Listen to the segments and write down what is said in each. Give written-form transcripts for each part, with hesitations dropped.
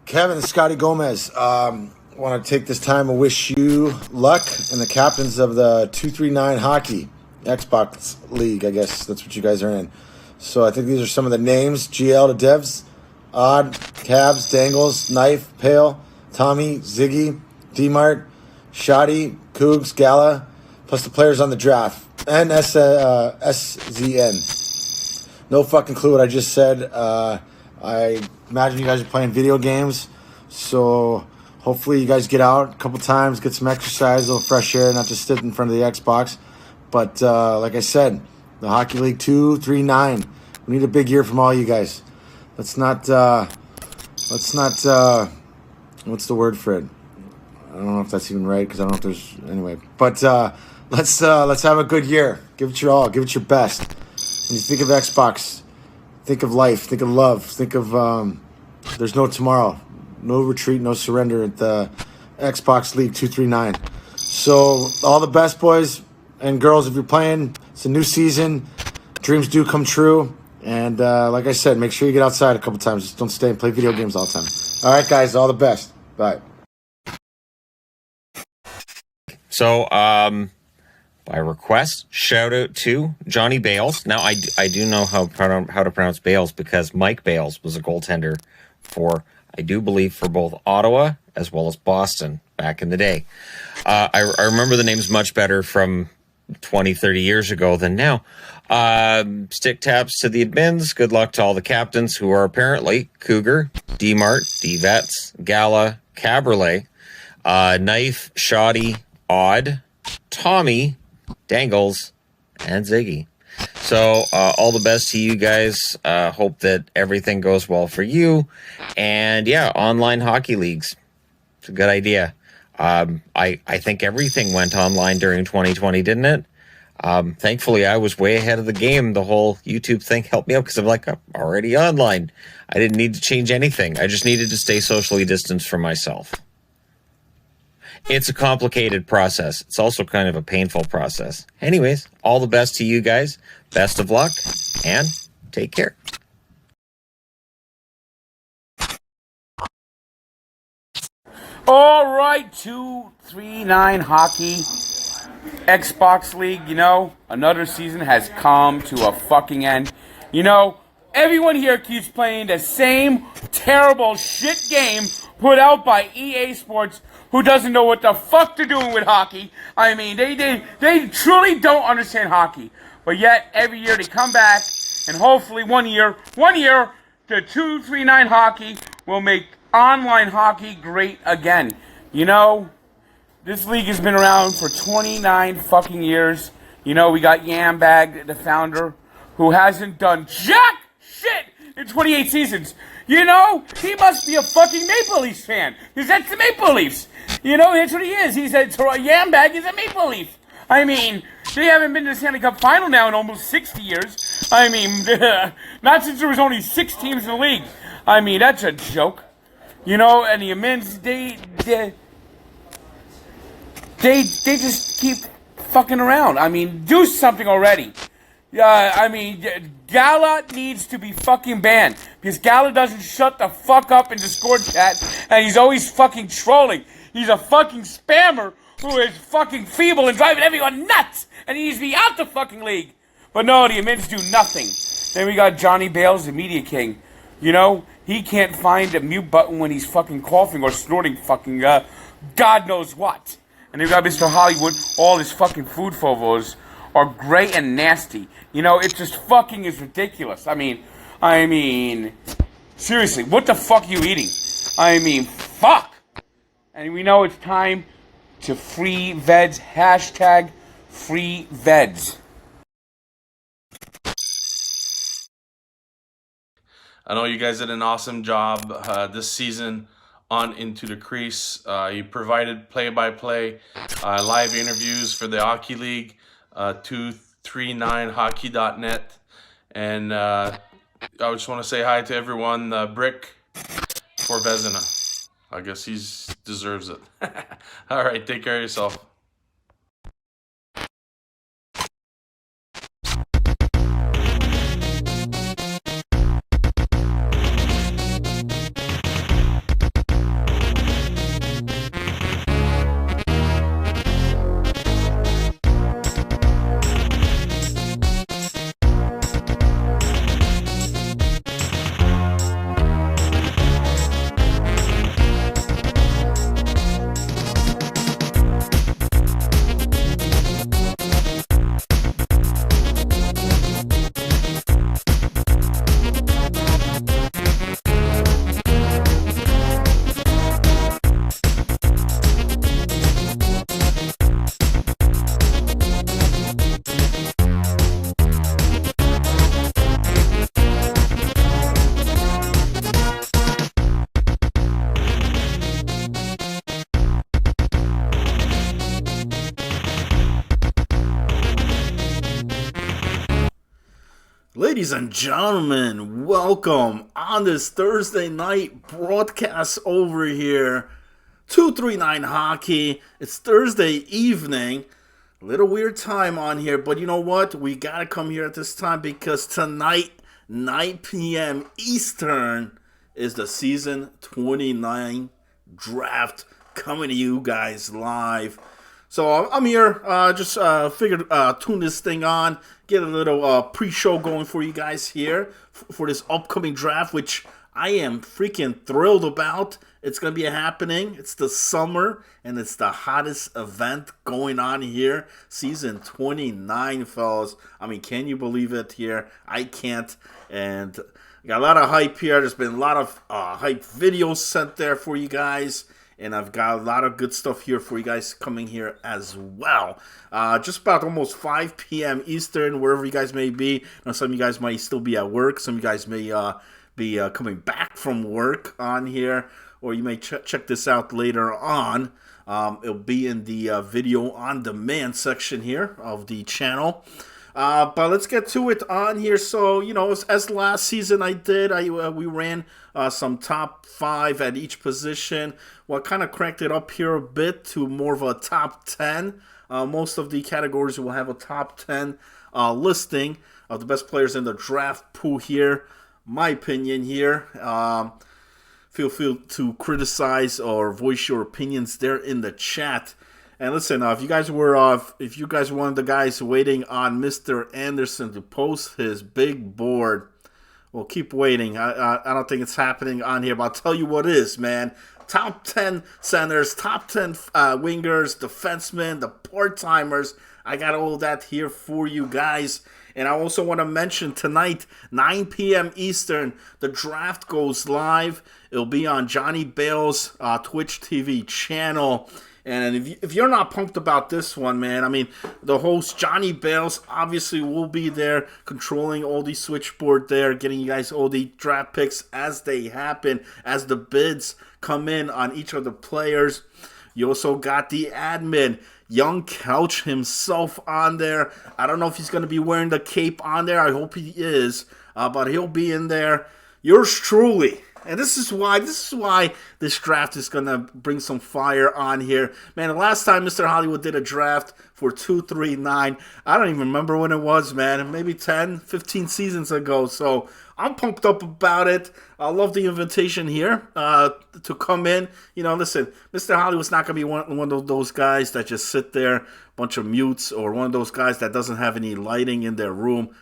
Kevin, Scotty Gomez. Want to take this time and wish you luck and the captains of the 239 Hockey Xbox League. I guess that's what you guys are in. So I think these are some of the names. GL to Devs, Odd, Cabs, Dangles, Knife, Pale, Tommy, Ziggy, D-Mart, Shoddy, Cougs, Gala, plus the players on the draft. And SZN. No fucking clue what I just said. I imagine you guys are playing video games. So hopefully you guys get out a couple times, get some exercise, a little fresh air, not just sit in front of the Xbox. But like I said, the Hockey League 239. We need a big year from all you guys. Let's not what's the word for it? I don't know if that's even right because I don't know if there's anyway. But let's have a good year. Give it your all. Give it your best. When you think of Xbox, think of life. Think of love. Think of there's no tomorrow, no retreat, no surrender at the Xbox League 239. So all the best, boys and girls. If you're playing, it's a new season. Dreams do come true. And like I said, make sure you get outside a couple times. Just don't stay and play video games all the time. All right, guys. All the best. Bye. So, by request, shout out to Johnny Bales. Now, I do know how to pronounce Bales because Mike Bales was a goaltender for, I do believe, for both Ottawa as well as Boston back in the day. I remember the names much better from 20, 30 years ago than now. Stick taps to the admins. Good luck to all the captains who are apparently Cougar, D-Mart, D-Vets, Gala, Caberlet, Knife, Shoddy, Odd, Tommy, Dangles, and Ziggy. So all the best to you guys. Hope that everything goes well for you. And yeah, online hockey leagues. It's a good idea. I think everything went online during 2020, didn't it? Thankfully, I was way ahead of the game. The whole YouTube thing helped me out because I'm already online. I didn't need to change anything. I just needed to stay socially distanced from myself. It's a complicated process. It's also kind of a painful process. Anyways, all the best to you guys. Best of luck and take care. All right, 239 Hockey Xbox League. You know, another season has come to a fucking end. You know, everyone here keeps playing the same terrible shit game put out by EA Sports, who doesn't know what the fuck they're doing with hockey. I mean, they truly don't understand hockey. But yet, every year they come back, and hopefully one year, the 239 Hockey will make online hockey great again. You know, this league has been around for 29 fucking years. You know, we got Yambag, the founder, who hasn't done jack shit in 28 seasons. You know, he must be a fucking Maple Leafs fan, because that's the Maple Leafs. You know, that's what he is. He's a Yambag is a Maple Leaf. I mean, they haven't been to the Stanley Cup final now in almost 60 years. I mean, not since there was only 6 teams in the league. I mean, that's a joke. You know, and the amends, they just keep fucking around. I mean, do something already. I mean, Gala needs to be fucking banned because Gala doesn't shut the fuck up in Discord chat, and he's always fucking trolling. He's a fucking spammer who is fucking feeble and driving everyone nuts, and he needs to be out the fucking league. But no, the admins do nothing. Then we got Johnny Bales, the media king. You know, he can't find a mute button when he's fucking coughing or snorting fucking God knows what. And then we got Mr. Hollywood. All his fucking food photos are gray and nasty. You know, it just fucking is ridiculous. I mean, seriously, what the fuck are you eating? I mean, fuck. And we know it's time to free veds. Hashtag free veds. I know you guys did an awesome job this season on Into the Crease. You provided play-by-play live interviews for the Hockey League, 239hockey.net. And I just want to say hi to everyone. Brick for Vezina. I guess he deserves it. All right, take care of yourself. Ladies and gentlemen, welcome on this Thursday night broadcast over here. 239 Hockey. It's Thursday evening. A little weird time on here, but you know what? We gotta come here at this time because tonight, 9 p.m. Eastern, is the season 29 draft coming to you guys live. So I'm here, just figured tune this thing on, get a little pre-show going for you guys here for this upcoming draft, which I am freaking thrilled about. It's going to be happening. It's the summer, and it's the hottest event going on here. Season 29, fellas. I mean, can you believe it here? I can't. And got a lot of hype here. There's been a lot of hype videos sent there for you guys. And I've got a lot of good stuff here for you guys coming here as well. Just about almost 5 p.m. Eastern, wherever you guys may be. Now, some of you guys might still be at work. Some of you guys may be coming back from work on here. Or you may check this out later on. It'll be in the video on demand section here of the channel. But let's get to it on here. So, you know, as last season I did, we ran some top 5 at each position. Well, I kind of cranked it up here a bit to more of a top 10. Most of the categories will have a top 10 listing of the best players in the draft pool here. My opinion here. Feel free to criticize or voice your opinions there in the chat. And listen, if you guys were one of the guys waiting on Mr. Anderson to post his big board, well, keep waiting. I don't think it's happening on here, but I'll tell you what is, man. Top 10 centers, top 10 wingers, defensemen, the part-timers. I got all of that here for you guys. And I also want to mention tonight, 9 p.m. Eastern, the draft goes live. It'll be on Johnny Bales' Twitch TV channel. And if you're not pumped about this one, man, I mean, the host, Johnny Bales, obviously will be there controlling all the switchboard there, getting you guys all the draft picks as they happen, as the bids come in on each of the players. You also got the admin, Young Couch himself on there. I don't know if he's going to be wearing the cape on there. I hope he is, but he'll be in there. Yours truly. And this is why this draft is going to bring some fire on here. Man, the last time Mr. Hollywood did a draft for 239, I don't even remember when it was, man. Maybe 10, 15 seasons ago. So I'm pumped up about it. I love the invitation here to come in. You know, listen, Mr. Hollywood's not going to be one of those guys that just sit there, bunch of mutes, or one of those guys that doesn't have any lighting in their room.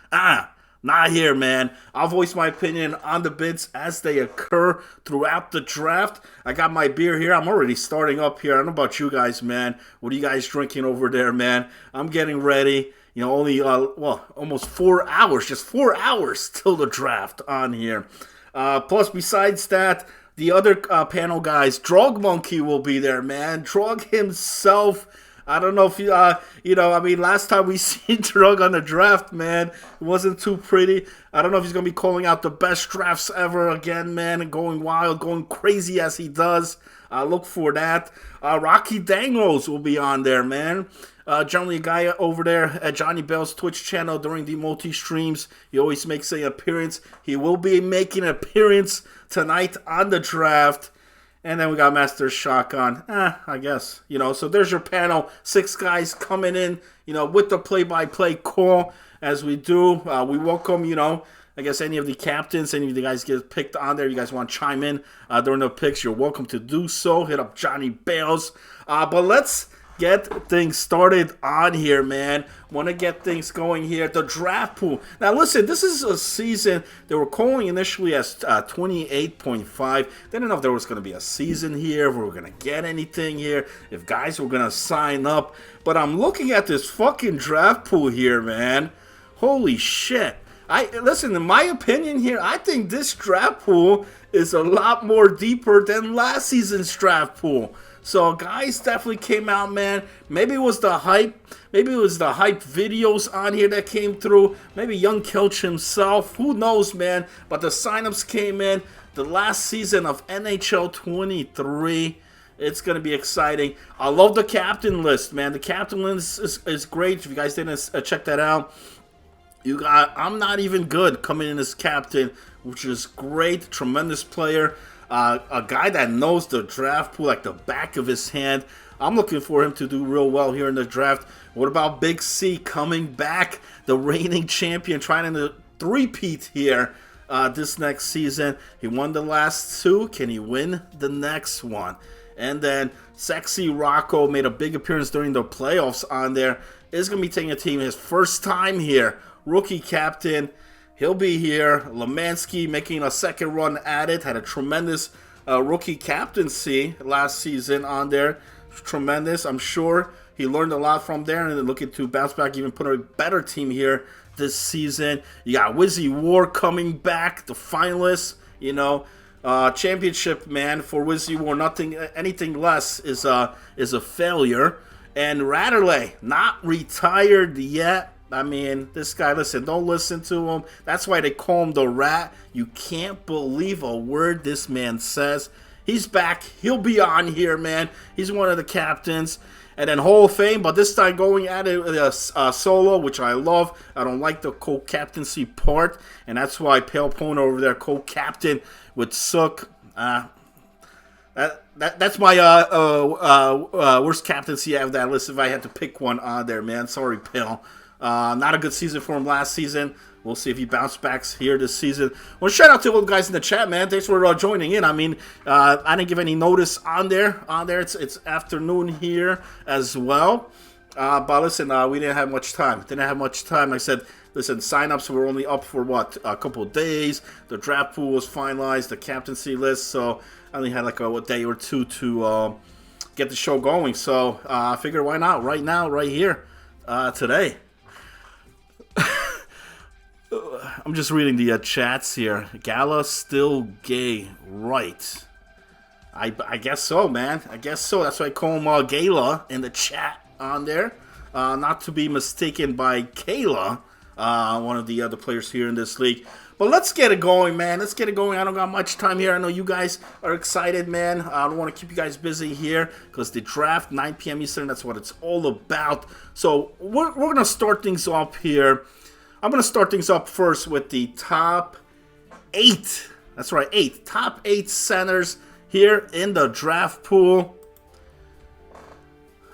Not here, man. I'll voice my opinion on the bids as they occur throughout the draft. I got my beer here. I'm already starting up here. I don't know about you guys, man. What are you guys drinking over there, man? I'm getting ready. You know, only, almost 4 hours. Just 4 hours till the draft on here. Plus, besides that, the other panel guys, Drug Monkey will be there, man. Drug himself. I don't know if last time we seen Drug on the draft, man, it wasn't too pretty. I don't know if he's going to be calling out the best drafts ever again, man, and going wild, going crazy as he does. Look for that. Rocky Dangles will be on there, man. Generally a guy over there at Johnny Bell's Twitch channel during the multi-streams. He always makes an appearance. He will be making an appearance tonight on the draft. And then we got Master Shotgun. I guess. You know, so there's your panel. 6 guys coming in, you know, with the play-by-play call as we do. We welcome, you know, I guess any of the captains, any of the guys get picked on there. You guys want to chime in during the picks, you're welcome to do so. Hit up Johnny Bales. But let's get things started on here, man. Want to get things going here. The draft pool. Now, listen, this is a season they were calling initially as 28.5. They didn't know if there was going to be a season here, if we were going to get anything here, if guys were going to sign up. But I'm looking at this fucking draft pool here, man. Holy shit. Listen, in my opinion here, I think this draft pool is a lot more deeper than last season's draft pool. So guys definitely came out, man. Maybe it was the hype. Maybe it was the hype videos on here that came through. Maybe Young Kelch himself. Who knows, man. But the signups came in. The last season of NHL 23. It's going to be exciting. I love the captain list, man. The captain list is great. If you guys didn't check that out, You got I'm Not Even Good coming in as captain, which is great. Tremendous player. A guy that knows the draft pool like the back of his hand. I'm looking for him to do real well here in the draft. What about Big C coming back? The reigning champion, trying to three-peat here this next season. He won the last two. Can he win the next one? And then Sexy Rocco made a big appearance during the playoffs on there. Is going to be taking a team his first time here. Rookie captain. He'll be here. Lemansky making a second run at it. Had a tremendous rookie captaincy last season on there. Tremendous. I'm sure he learned a lot from there and looking to bounce back, even put a better team here this season. You got Wizzy War coming back, the finalists, championship, man, for Wizzy War. Anything less is a failure. And Ratterley, not retired yet. I mean, this guy, listen, don't listen to him. That's why they call him the Rat. You can't believe a word this man says. He's back. He'll be on here, man. He's one of the captains. And then Hall of Fame, but this time going at it solo, which I love. I don't like the co-captaincy part, and that's why Pale Pona over there co-captain with Sook. That's my worst captaincy out of that list if I had to pick one on there, man. Sorry, Pale. Not a good season for him last season. We'll see if he bounce backs here this season. Well, shout out to all the guys in the chat, man. Thanks for joining in. I mean, I didn't give any notice on there. It's afternoon here as well. But listen, we didn't have much time. Like I said, listen, signups were only up for a couple of days. The draft pool was finalized, the captaincy list. So I only had like a day or two to get the show going. So I figured, why not? Right now, right here, today. I'm just reading the chats here. Gala still gay, right? I guess so, man. I guess so. That's why I call him Gala in the chat on there. Not to be mistaken by Kayla, one of the other players here in this league. But let's get it going, man. Let's get it going. I don't got much time here. I know you guys are excited, man. I don't want to keep you guys busy here because the draft, 9 p.m. Eastern, that's what it's all about. So we're going to start things up here. I'm going to start things up first with the top 8. That's right, 8. Top 8 centers here in the draft pool.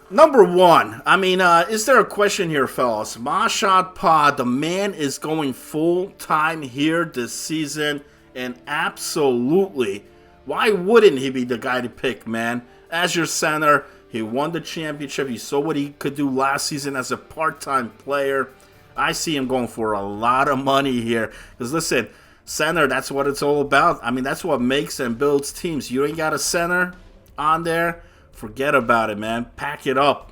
Number 1. I mean, is there a question here, fellas? Mashad Pod, the man is going full-time here this season. And absolutely, why wouldn't he be the guy to pick, man? As your center, he won the championship. You saw what he could do last season as a part-time player. I see him going for a lot of money here. Because listen, center, that's what it's all about. I mean, that's what makes and builds teams. You ain't got a center on there, forget about it, man. Pack it up.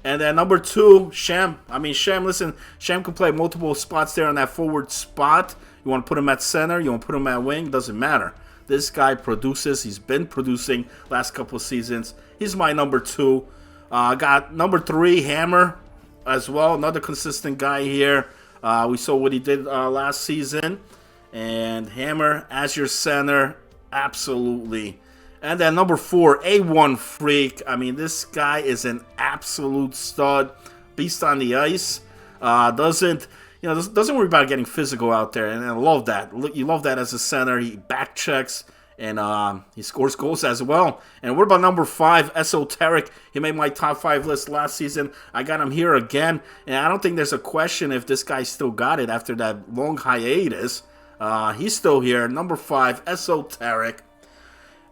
And then number 2, Shem. I mean, Shem, listen, Shem can play multiple spots there on that forward spot. You want to put him at center, you want to put him at wing, doesn't matter. This guy produces. He's been producing last couple of seasons. He's my number 2. Got number 3, Hammer, as well. Another consistent guy here. We saw what he did last season. And Hammer as your center, absolutely. And then number 4, A1 Freak. I mean, this guy is an absolute stud. Beast on the ice. Doesn't worry about getting physical out there. And I love that. You love that as a center. He back checks. And he scores goals as well. And what about number 5, Esoteric? He made my top 5 list last season. I got him here again. And I don't think there's a question if this guy still got it after that long hiatus. He's still here. Number 5, Esoteric.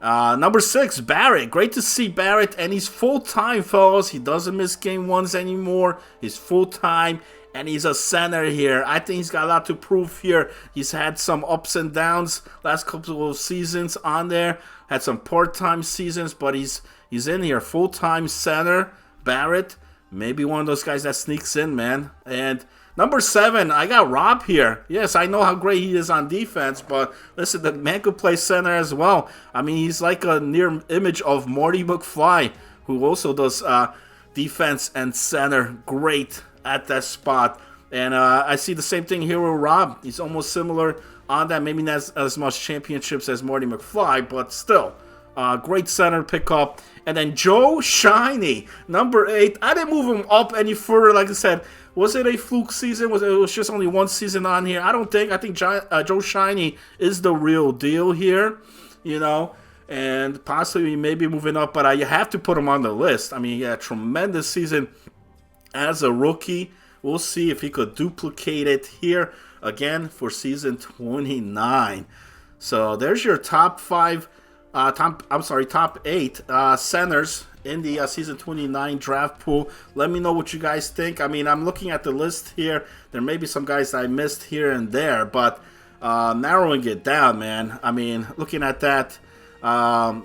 Number 6, Barrett. Great to see Barrett. And he's full-time, fellas. He doesn't miss game ones anymore. He's full-time. And he's a center here. I think he's got a lot to prove here. He's had some ups and downs last couple of seasons on there. Had some part-time seasons, but he's in here. Full-time center, Barrett. Maybe one of those guys that sneaks in, man. And number 7, I got Rob here. Yes, I know how great he is on defense, but listen, the man could play center as well. I mean, he's like a near image of Marty McFly, who also does defense and center great at that spot. And I see the same thing here with Rob. He's almost similar on that. Maybe not as much championships as Marty McFly, but still. Great center pickup. And then Joe Shiny, number 8. I didn't move him up any further. Like I said, Was it a fluke season? Was it was just only one season on here? I don't think. I think Joe Shiny is the real deal here, you know, and possibly maybe moving up. But you have to put him on the list. I mean, yeah, tremendous season as a rookie. We'll see if he could duplicate it here again for season 29. So there's your top top 8 centers in the season 29 draft pool. Let me know what you guys think. I mean, I'm looking at the list here. There may be some guys I missed here and there, but narrowing it down, man. I mean, looking at that,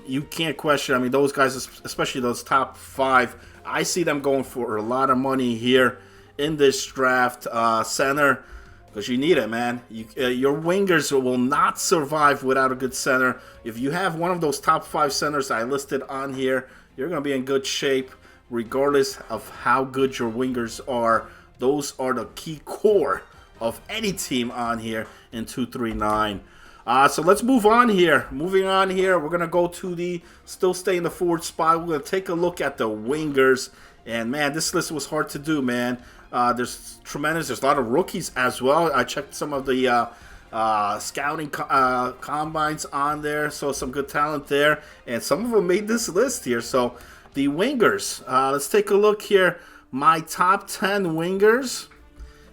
you can't question. I mean, those guys, especially those top 5, I see them going for a lot of money here in this draft. Center, because you need it, man. Your wingers will not survive without a good center. If you have one of those top 5 centers I listed on here, you're going to be in good shape regardless of how good your wingers are. Those are the key core of any team on here in 239. So let's move on here. Moving on here, we're going to go to still stay in the forward spot. We're going to take a look at the wingers. And, man, this list was hard to do, man. There's a lot of rookies as well. I checked some of the scouting combines on there, so some good talent there, and some of them made this list here. So the wingers, let's take a look here. My top 10 wingers,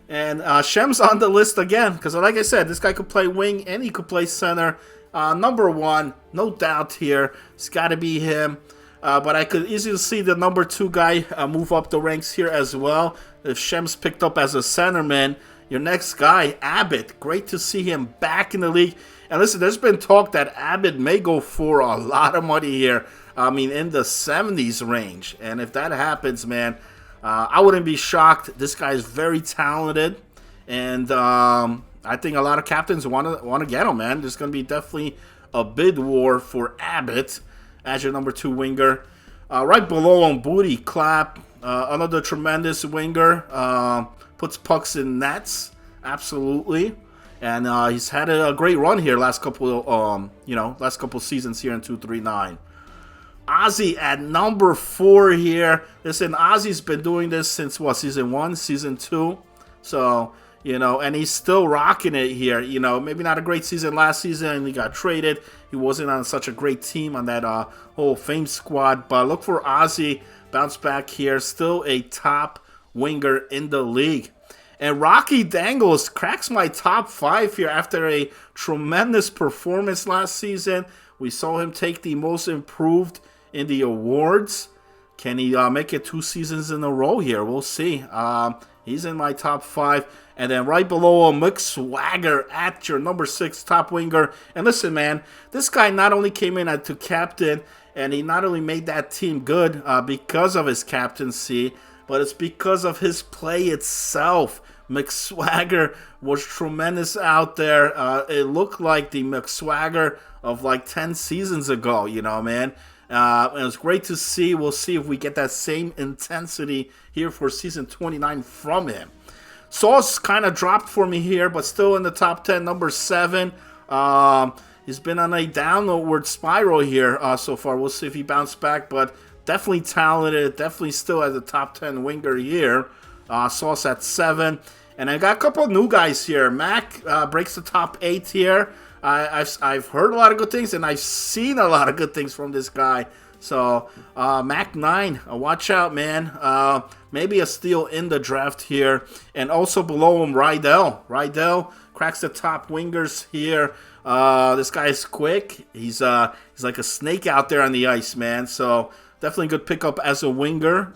and Shem's on the list again because, like I said, this guy could play wing and he could play center. Number 1, no doubt here, it's got to be him. But I could easily see the number 2 guy move up the ranks here as well. If Shem's picked up as a centerman, your next guy, Abbott. Great to see him back in the league. And listen, there's been talk that Abbott may go for a lot of money here. I mean, in the 70s range. And if that happens, man, I wouldn't be shocked. This guy is very talented. And I think a lot of captains want to get him, man. There's going to be definitely a bid war for Abbott as your number 2 winger. Right below him, Booty Clap, another tremendous winger, puts pucks in nets, absolutely, and he's had a great run here last couple seasons here in 239. Ozzy at number 4 here. Listen, Ozzy's been doing this since season 1, season 2, so. And he's still rocking it here. Maybe not a great season last season. He got traded. He wasn't on such a great team on that Hall of Fame squad. But look for Ozzy. Bounce back here. Still a top winger in the league. And Rocky Dangles cracks my top 5 here after a tremendous performance last season. We saw him take the most improved in the awards. Can he make it 2 seasons in a row here? We'll see. He's in my top 5. And then right below him, Mick Swagger at your number 6 top winger. And listen, man, this guy not only came in to captain, and he not only made that team good because of his captaincy, but it's because of his play itself. Mick Swagger was tremendous out there. It looked like the Mick Swagger of like 10 seasons ago, man. And it was great to see. We'll see if we get that same intensity here for season 29 from him. Sauce kind of dropped for me here, but still in the top 10, number 7. He's been on a downward spiral here so far. We'll see if he bounced back, but definitely talented. Definitely still at the top 10 winger here. Sauce at 7. And I got a couple of new guys here. Mac breaks the top 8 here. I've heard a lot of good things, and I've seen a lot of good things from this guy. So, Mac 9, watch out, man. Maybe a steal in the draft here. And also below him, Rydell. Rydell cracks the top wingers here. This guy's quick. He's like a snake out there on the ice, man. So, definitely a good pickup as a winger.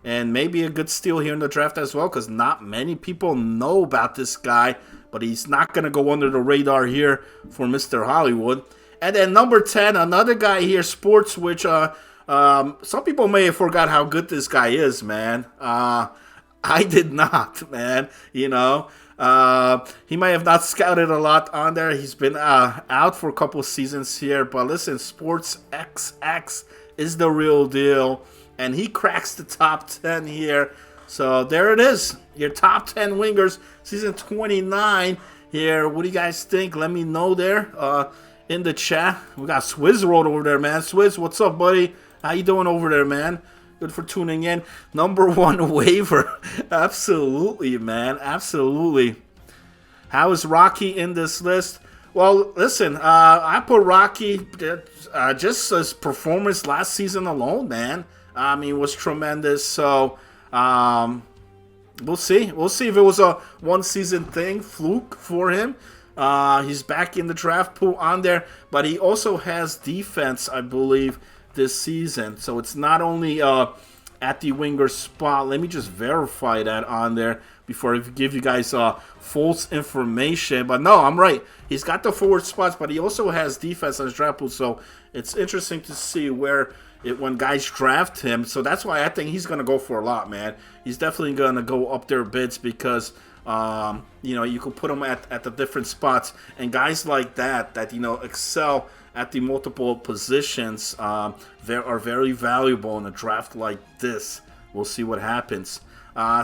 And maybe a good steal here in the draft as well, because not many people know about this guy. But he's not going to go under the radar here for Mr. Hollywood. And then number 10, another guy here, Sports, which some people may have forgot how good this guy is, man. I did not, man. He may have not scouted a lot on there. He's been out for a couple seasons here. But listen, Sports XX is the real deal. And he cracks the top 10 here. So there it is. Your top 10 wingers, season 29 here. What do you guys think? Let me know there in the chat. We got Swizz Road over there, man. Swizz, what's up, buddy? How you doing over there, man? Good for tuning in. Number one waiver. Absolutely, man. Absolutely. How is Rocky in this list? Well, listen, I put Rocky just his performance last season alone, man. I mean, was tremendous. So, we'll see. We'll see if it was a one-season thing, fluke for him. He's back in the draft pool on there, but he also has defense, I believe, this season. So it's not only at the winger spot. Let me just verify that on there before I give you guys false information. But no, I'm right. He's got the forward spots, but he also has defense on his draft pool. So it's interesting to see when guys draft him. So that's why I think he's going to go for a lot, man. He's definitely going to go up their bids because, you can put him at the different spots. And guys like that excel at the multiple positions are very valuable in a draft like this. We'll see what happens.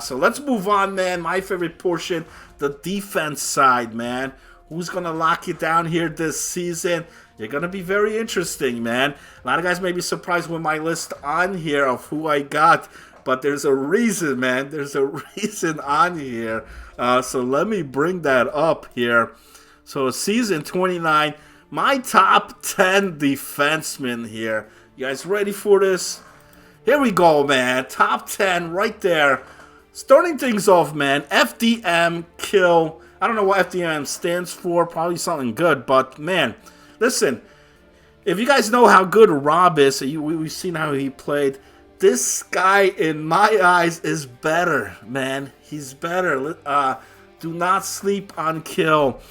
So let's move on, man. My favorite portion, the defense side, man. Who's going to lock it down here this season? You're going to be very interesting, man. A lot of guys may be surprised with my list on here of who I got. But there's a reason, man. There's a reason on here. So let me bring that up here. So season 29, my top 10 defensemen here. You guys ready for this? Here we go, man. Top 10 right there. Starting things off, man. FDM kill. I don't know what FDM stands for. Probably something good. But, man, listen. If you guys know how good Rob is, we've seen how he played. This guy, in my eyes, is better, man. He's better. Do not sleep on Kill.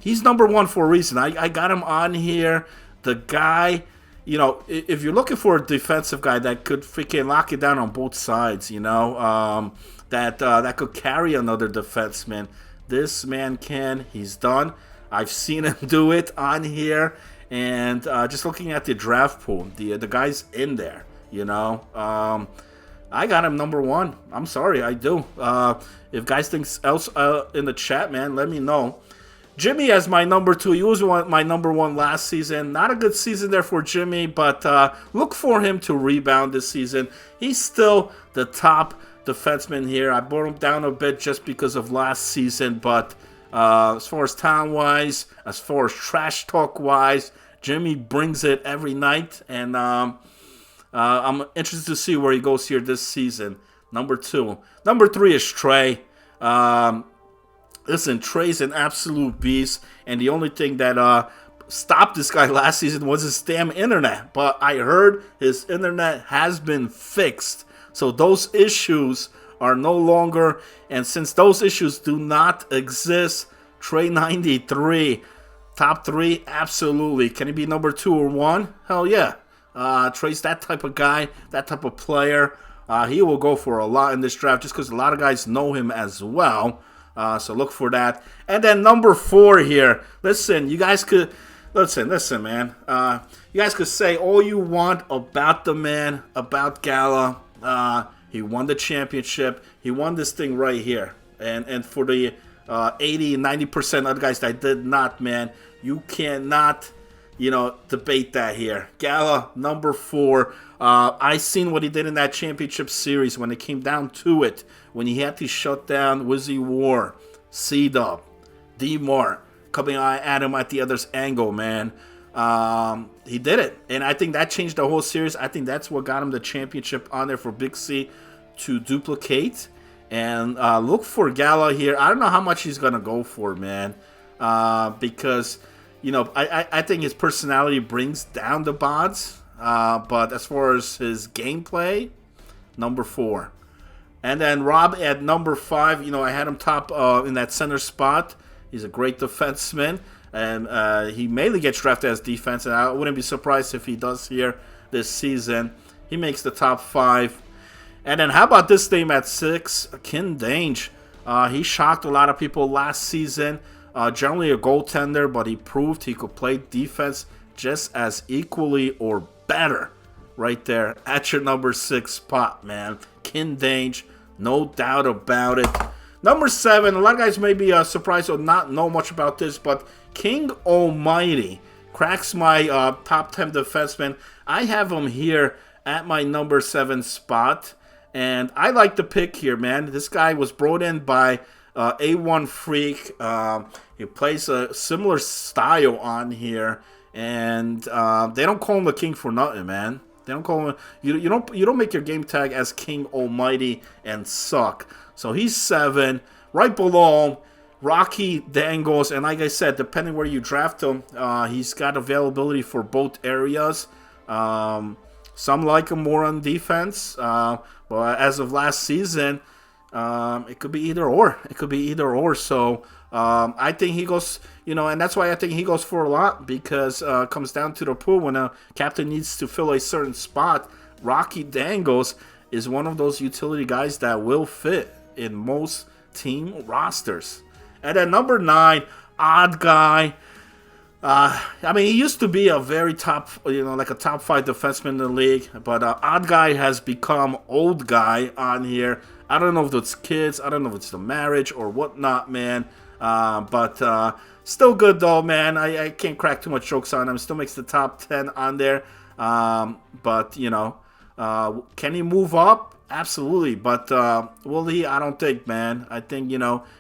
He's number one for a reason. I got him on here. The guy, if you're looking for a defensive guy that could freaking lock it down on both sides, that could carry another defenseman, this man can. He's done. I've seen him do it on here. And just looking at the draft pool, the guy's in there. I got him number one. I'm sorry, I do. If guys think else in the chat, man, let me know. Jimmy as my number two. He was my number one last season. Not a good season there for Jimmy, but look for him to rebound this season. He's still the top defenseman here. I brought him down a bit just because of last season, but as far as talent-wise, as far as trash talk-wise, Jimmy brings it every night, and I'm interested to see where he goes here this season. Number two. Number three is Trey. Listen, Trey's an absolute beast, and the only thing that stopped this guy last season was his damn internet. But I heard his internet has been fixed. So those issues are no longer, and since those issues do not exist, Trey 93, top three, absolutely. Can he be number two or one? Hell yeah. Trey's that type of guy, that type of player. He will go for a lot in this draft just because a lot of guys know him as well. So look for that. And then number four here. Listen, you guys could... Listen, man. You guys could say all you want about the man, about Gala. He won the championship. He won this thing right here. And for the 80, 90% other guys that did not, man, you cannot... debate that here. Gala, number four. I seen what he did in that championship series when it came down to it. When he had to shut down Wizzy War, C-Dub, D-Mart, coming at him at the other's angle, man. He did it. And I think that changed the whole series. I think that's what got him the championship on there for Big C to duplicate. And look for Gala here. I don't know how much he's going to go for, man. Because... I think his personality brings down the odds. But as far as his gameplay, number four. And then Rob at number five. I had him top in that center spot. He's a great defenseman. And he mainly gets drafted as defense. And I wouldn't be surprised if he does here this season. He makes the top five. And then how about this name at six? Ken Dange. He shocked a lot of people last season. Generally a goaltender, but he proved he could play defense just as equally or better. Right there at your number six spot, man. Ken Dange, no doubt about it. Number seven, a lot of guys may be surprised or not know much about this, but King Almighty cracks my top 10 defenseman. I have him here at my number 7 spot. And I like the pick here, man. This guy was brought in by A1 Freak. He plays a similar style on here. And they don't call him the king for nothing, man. They don't call him. You don't make your game tag as King Almighty and suck. So he's 7. Right below him, Rocky Dangles, and like I said, depending where you draft him, he's got availability for both areas. Some like him more on defense, but as of last season, it could be either or. It could be either or. So I think he goes, and that's why I think he goes for a lot, because it comes down to the pool when a captain needs to fill a certain spot. Rocky Dangles is one of those utility guys that will fit in most team rosters. And then number 9, Odd Guy. I mean, he used to be a very top, like a top 5 defenseman in the league, but Odd Guy has become Old Guy on here. I don't know if it's kids, I don't know if it's the marriage or whatnot, man. But still good though, man. I can't crack too much jokes on him. Still makes the top 10 on there. But can he move up? Absolutely, but will he? I don't think, man. I think,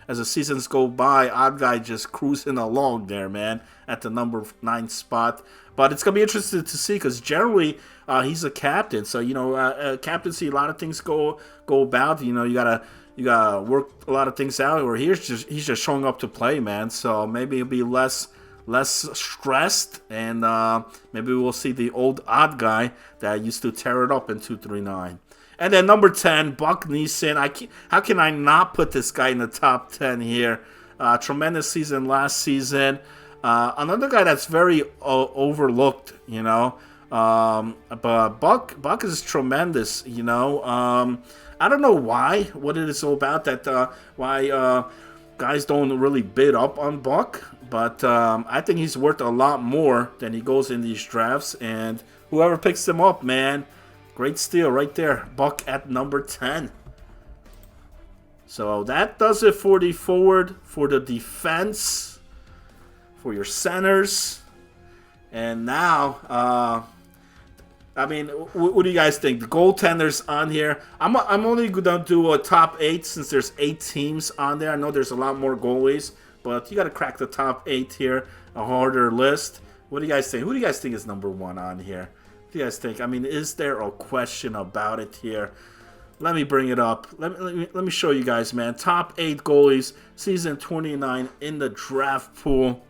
as the seasons go by, Odd Guy just cruising along there, man, at the number 9 spot. But it's going to be interesting to see, because generally he's a captain. So, captaincy, a lot of things go about. You gotta work a lot of things out. Or he's just showing up to play, man. So maybe he'll be less stressed, and maybe we'll see the old Odd Guy that used to tear it up in 239. And then number 10, Buck Neeson. How can I not put this guy in the top 10 here? Tremendous season last season. Another guy that's very overlooked, but Buck is tremendous, I don't know what it is all about that, why guys don't really bid up on Buck, but I think he's worth a lot more than he goes in these drafts, and whoever picks him up, man, great steal right there. Buck at number 10. So that does it for the forward, for the defense, for your centers. And now, what do you guys think? The goaltenders on here. I'm only going to do a top 8 since there's 8 teams on there. I know there's a lot more goalies, but you got to crack the top 8 here. A harder list. What do you guys think? Who do you guys think is number 1 on here? What do you guys think? Is there a question about it here? Let me bring it up. Let me show you guys, man. Top 8 goalies, season 29 in the draft pool.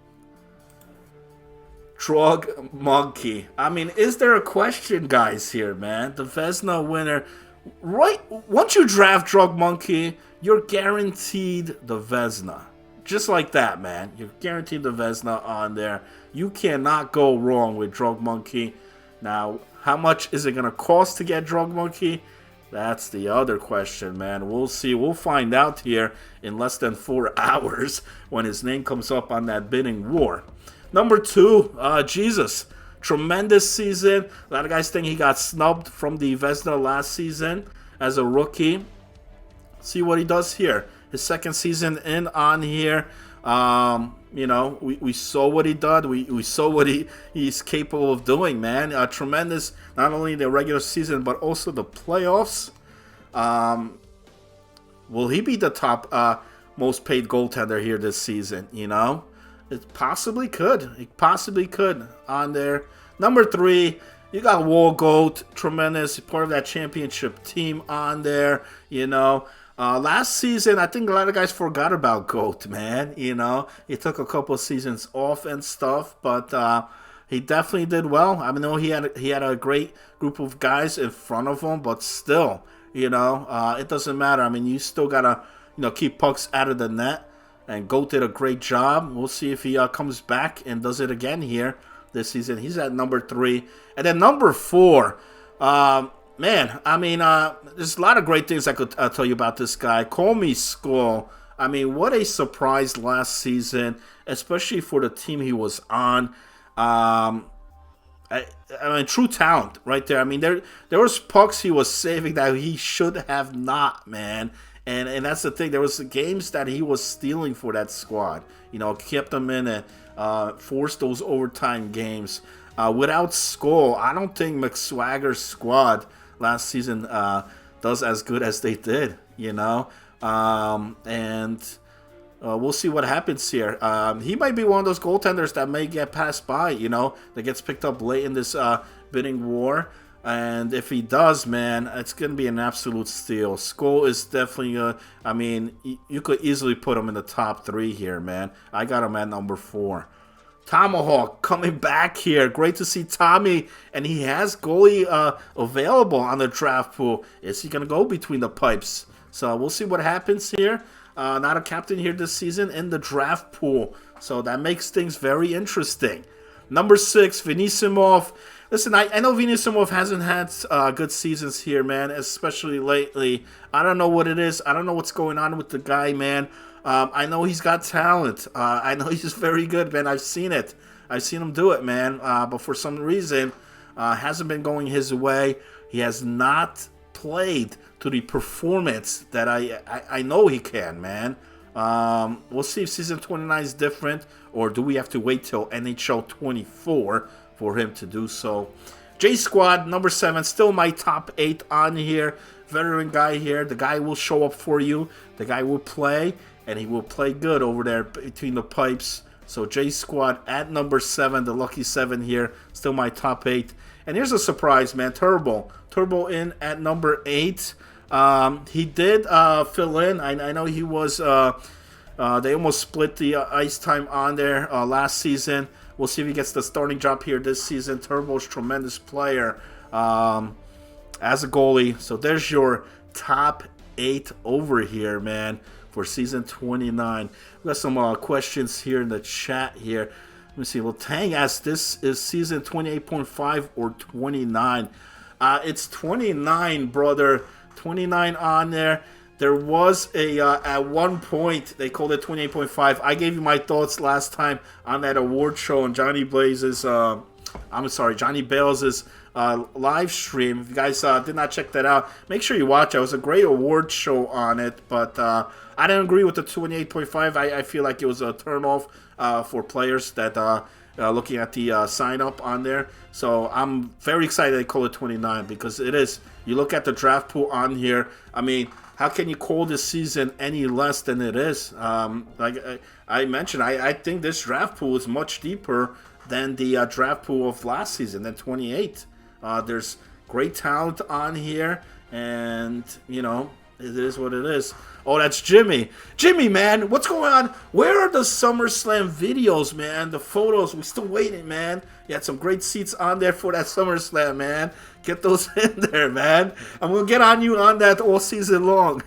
Drug Monkey. Is there a question, guys, here, man? The Vezina winner. Right, once you draft Drug Monkey, you're guaranteed the Vezina. Just like that, man. You're guaranteed the Vezina on there. You cannot go wrong with Drug Monkey. Now, how much is it going to cost to get Drug Monkey? That's the other question, man. We'll see. We'll find out here in less than 4 hours when his name comes up on that bidding war. Number 2, Jesus. Tremendous season. A lot of guys think he got snubbed from the Vezina last season as a rookie. See what he does here. His second season in on here. We saw what he did. We saw what he's capable of doing, man. Tremendous, not only the regular season, but also the playoffs. Will he be the top most paid goaltender here this season, It possibly could. It possibly could on there. Number 3, you got War Goat. Tremendous. Part of that championship team on there, Last season, I think a lot of guys forgot about Goat, man. He took a couple of seasons off and stuff, but he definitely did well. I know he had a great group of guys in front of him, but still, it doesn't matter. You still gotta, keep pucks out of the net. And Goat did a great job. We'll see if he comes back and does it again here this season. He's at number 3, and then number 4. Man, there's a lot of great things I could tell you about this guy. Call me Skull. What a surprise last season, especially for the team he was on. True talent right there. There was pucks he was saving that he should have not, man. And that's the thing. There was games that he was stealing for that squad. Kept them in and forced those overtime games. Without Skull, I don't think McSwagger's squad last season does as good as they did, you know? And we'll see what happens here. He might be one of those goaltenders that may get passed by, you know, that gets picked up late in this bidding war. And if he does, man, it's going to be an absolute steal. Skull is definitely, I mean, you could easily put him in the top 3 here, man. I got him at number 4. Tomahawk coming back here. Great to see Tommy. And he has goalie available on the draft pool. Is he going to go between the pipes? So we'll see what happens here. Not a captain here this season in the draft pool. So that makes things very interesting. Number 6, Venisimov. Listen, I know Venisimov hasn't had good seasons here, man, especially lately. I don't know what it is. I don't know what's going on with the guy, man. I know he's got talent. I know he's very good, man. I've seen it. I've seen him do it, man. But for some reason, hasn't been going his way. He has not played to the performance that I know he can, man. We'll see if season 29 is different, or do we have to wait till NHL 24 for him to do so. J Squad, number 7, still my top 8 on here. Veteran guy here. The guy will show up for you. The guy will play, and he will play good over there between the pipes. So J Squad at number 7, the lucky 7 here. Still my top 8. And here's a surprise, man. Turbo in at number 8. He did fill in. I know he was... they almost split the ice time on there last season. We'll see if he gets the starting job here this season. Turbo's tremendous player as a goalie. So there's your top 8 over here, man, for season 29. We got some questions here in the chat here. Let me see. Well, Tang asks, this is season 28.5 or 29? It's 29, brother. 29 on there. There was a, at one point, they called it 28.5. I gave you my thoughts last time on that award show on Johnny Bales' live stream. If you guys did not check that out, make sure you watch it. It was a great award show on it, but I didn't agree with the 28.5. I feel like it was a turnoff for players that looking at the sign-up on there. So I'm very excited they call it 29 because it is. You look at the draft pool on here, I mean, how can you call this season any less than it is? Like I mentioned, I think this draft pool is much deeper than the draft pool of last season, than 28. There's great talent on here, and, you know, it is what it is. Oh, that's Jimmy. Jimmy, man, what's going on? Where are the SummerSlam videos, man? The photos, we're still waiting, man. You had some great seats on there for that SummerSlam, man. Get those in there, man. I'm going to get on you on that all season long.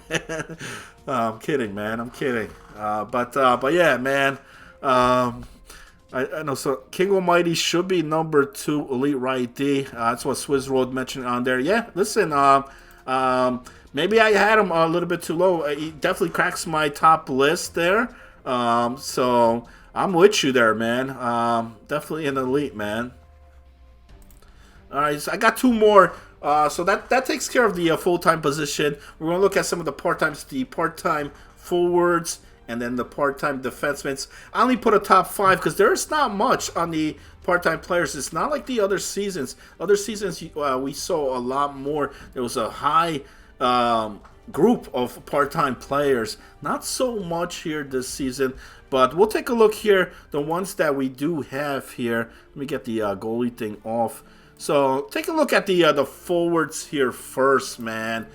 I'm kidding, man. I'm kidding. But yeah, man. I know, so King Almighty should be number 2 Elite Right D. That's what Swizz Road mentioned on there. Yeah, listen, maybe I had him a little bit too low. He definitely cracks my top list there. So I'm with you there, man. Definitely an elite, man. All right, so I got 2 more. So that takes care of the full-time position. We're going to look at some of the part-time forwards, and then the part-time defensemen. I only put a top 5 because there's not much on the part-time players. It's not like the other seasons. Other seasons, we saw a lot more. There was a high group of part-time players. Not so much here this season, but we'll take a look here. The ones that we do have here. Let me get the goalie thing off. So take a look at the forwards here first, man.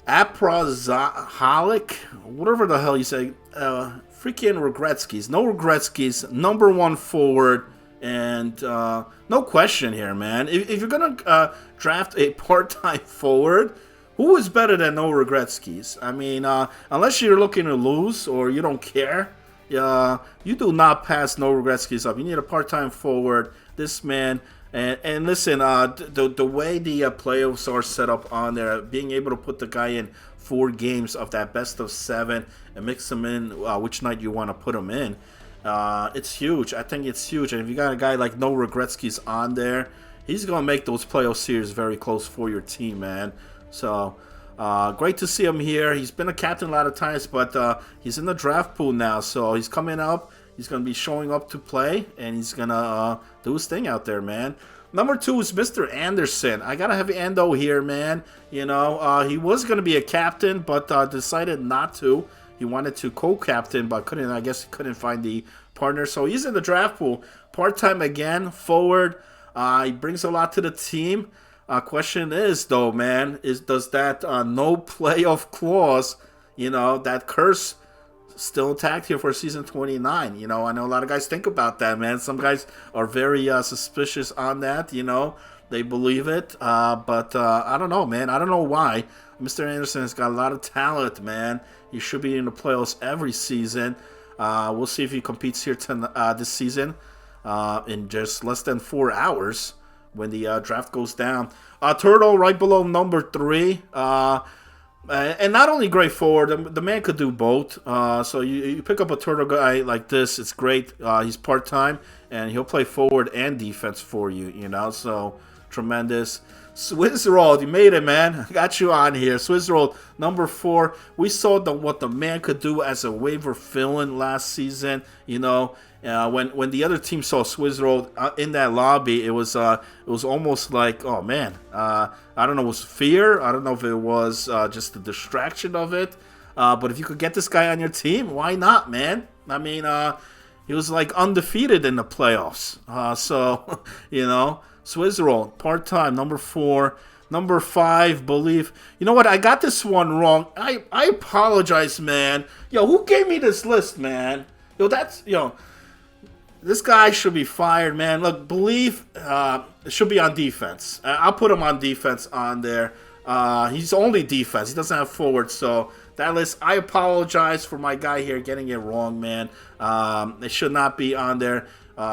Aprazaholic, whatever the hell you say. Freaking Regretskis. No Regretskis. Number 1 forward. And no question here, man. If you're going to draft a part-time forward, who is better than No Regretskis? I mean, unless you're looking to lose or you don't care, you do not pass No Regretskis up. You need a part-time forward. This man, and listen, the way the playoffs are set up on there, being able to put the guy in 4 games of that best of 7 and mix them in which night you want to put them in, it's huge. I think it's huge. And if you got a guy like No Regretskis on there, he's going to make those playoff series very close for your team, man. So, great to see him here. He's been a captain a lot of times, but he's in the draft pool now, so he's coming up. He's going to be showing up to play, and he's going to do his thing out there, man. Number 2 is Mr. Anderson. I got to have Ando here, man. You know, he was going to be a captain, but decided not to. He wanted to co-captain, but couldn't. I guess he couldn't find the partner. So he's in the draft pool. Part-time again, forward. He brings a lot to the team. Question is, though, man, does that no playoff clause, you know, that curse still intact here for season 29? You know, I know a lot of guys think about that, man. Some guys are very suspicious on that, you know. They believe it, but I don't know, man. I don't know why. Mr. Anderson has got a lot of talent, man. He should be in the playoffs every season. We'll see if he competes here this season in just less than 4 hours when the draft goes down. Turtle right below number 3. And not only great forward, the man could do both. So you pick up a Turtle guy like this, it's great. He's part-time, and he'll play forward and defense for you, you know. So tremendous. Swizzrold, you made it, man. I got you on here. Swizzrold, number 4. We saw what the man could do as a waiver fill-in last season. You know, when the other team saw Swizzrold in that lobby, it was almost like, oh man, I don't know, it was fear. I don't know if it was just the distraction of it. But if you could get this guy on your team, why not, man? I mean, he was like undefeated in the playoffs. So you know. Swizzrold, part-time, number 4. Number 5, Believe. You know what? I got this one wrong. I apologize, man. Yo, who gave me this list, man? Yo, this guy should be fired, man. Look, Believe should be on defense. I'll put him on defense on there. He's only defense. He doesn't have forward, so that list, I apologize for my guy here getting it wrong, man. It should not be on there.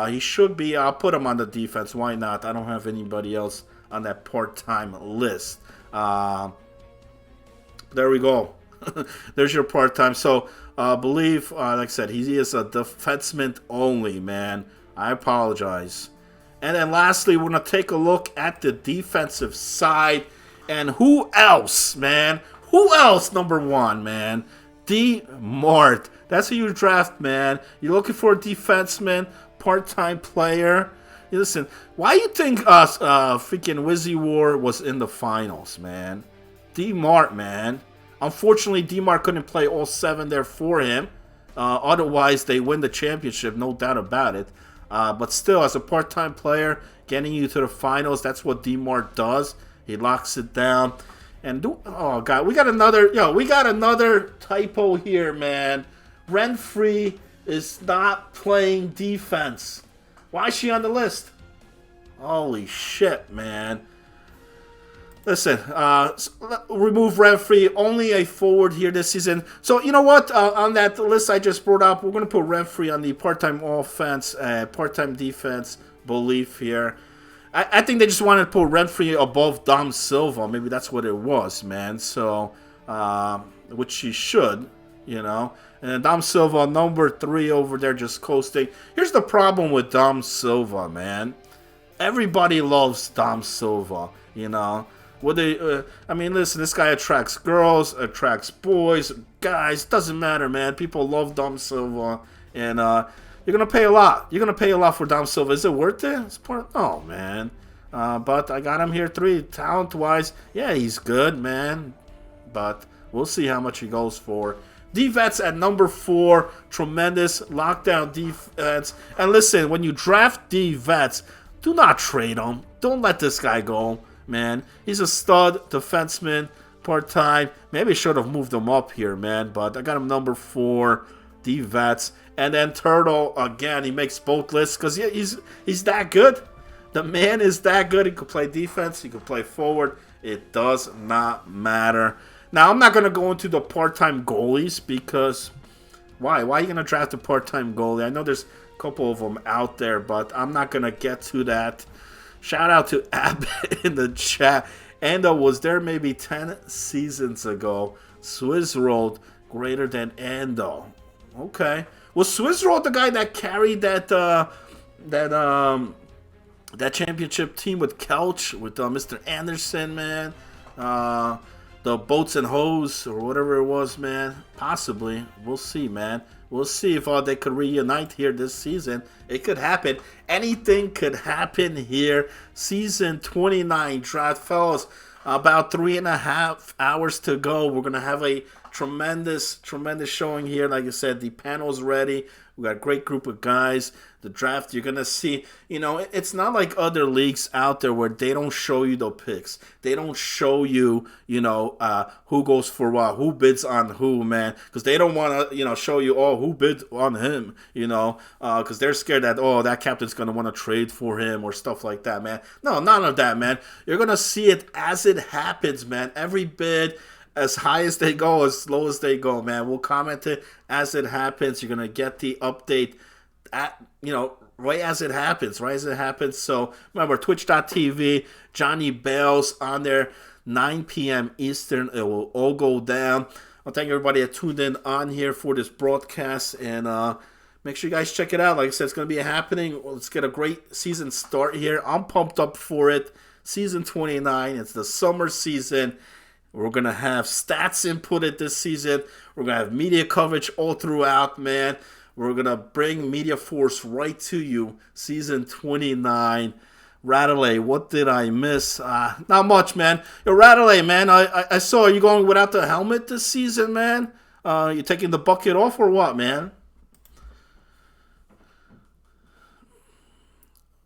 He should be. I'll put him on the defense. Why not? I don't have anybody else on that part-time list. There we go. There's your part-time. So, Believe, like I said, he is a defenseman only, man. I apologize. And then lastly, we're going to take a look at the defensive side. And who else, man? Who else, number 1, man? D. Mart. That's who you draft, man. You're looking for a defenseman, part-time player. Listen, why you think freaking Wizzy War was in the finals, man? D-Mart, man. Unfortunately, D-Mart couldn't play all 7 there for him. Otherwise, they win the championship, no doubt about it. But still, as a part-time player, getting you to the finals, that's what D-Mart does. He locks it down. And oh god, we got another typo here, man. Renfree is not playing defense. Why is she on the list? Holy shit, man. Listen, remove Renfree, only a forward here this season. So, you know what? On that list I just brought up, we're going to put Renfree on the part-time offense, part-time defense belief here. I think they just wanted to put Renfree above Dom Silva. Maybe that's what it was, man. So, which he should, you know. And then Dom Silva, number 3 over there, just coasting. Here's the problem with Dom Silva, man. Everybody loves Dom Silva, you know. I mean, listen, this guy attracts girls, attracts boys, guys. Doesn't matter, man. People love Dom Silva, and you're gonna pay a lot. You're gonna pay a lot for Dom Silva. Is it worth it? Oh man. But I got him here 3, talent-wise. Yeah, he's good, man. But we'll see how much he goes for. D-Vets at number 4, tremendous lockdown defense. And listen, when you draft D-Vets, do not trade him. Don't let this guy go, man. He's a stud defenseman, part-time. Maybe I should have moved him up here, man. But I got him number 4, D-Vets. And then Turtle, again, he makes both lists because he's that good. The man is that good. He could play defense. He could play forward. It does not matter. Now, I'm not going to go into the part-time goalies because why? Why are you going to draft a part-time goalie? I know there's a couple of them out there, but I'm not going to get to that. Shout out to Abbott in the chat. Endo was there maybe 10 seasons ago. Swizzrold greater than Endo. Okay. Was Swizzrold the guy that carried that championship team with Couch, with Mr. Anderson, man? The Boats and Hose, or whatever it was, man. Possibly. We'll see, man. We'll see if they could reunite here this season. It could happen. Anything could happen here. Season 29 draft, fellas. About 3.5 hours to go. We're going to have a tremendous showing here. Like I said, the panel's ready. We got a great group of guys. The draft, you're going to see, it's not like other leagues out there where they don't show you the picks. They don't show you, who goes for what, who bids on who, man. Because they don't want to, show you, who bid on him, because they're scared that, that captain's going to want to trade for him or stuff like that, man. No, none of that, man. You're going to see it as it happens, man. Every bid, as high as they go, as low as they go, man. We'll comment it as it happens. You're going to get the update right as it happens, So remember, twitch.tv, Johnny Bales on there, 9 p.m. Eastern. It will all go down. I'll thank everybody that tuned in on here for this broadcast, and make sure you guys check it out. Like I said, it's going to be happening. Let's get a great season start here. I'm pumped up for it. Season 29, it's the summer season. We're going to have stats inputted this season. We're going to have media coverage all throughout, man. We're going to bring Media Force right to you. Season 29. Radley, what did I miss? Not much, man. Yo, Radley, man, I saw you going without the helmet this season, man. You taking the bucket off or what, man?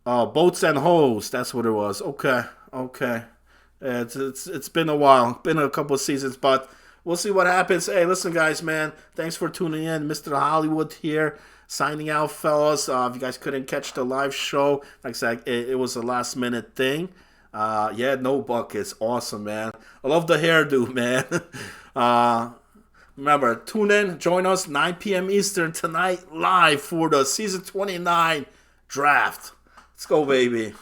Boats and hose. That's what it was. Okay. It's been a while. Been a couple of seasons, but we'll see what happens. Hey, listen, guys, man. Thanks for tuning in. Mr. Hollywood here, signing out, fellas. If you guys couldn't catch the live show, like I said, it was a last-minute thing. No buckets. Awesome, man. I love the hairdo, man. Remember, tune in. Join us 9 p.m. Eastern tonight live for the Season 29 draft. Let's go, baby.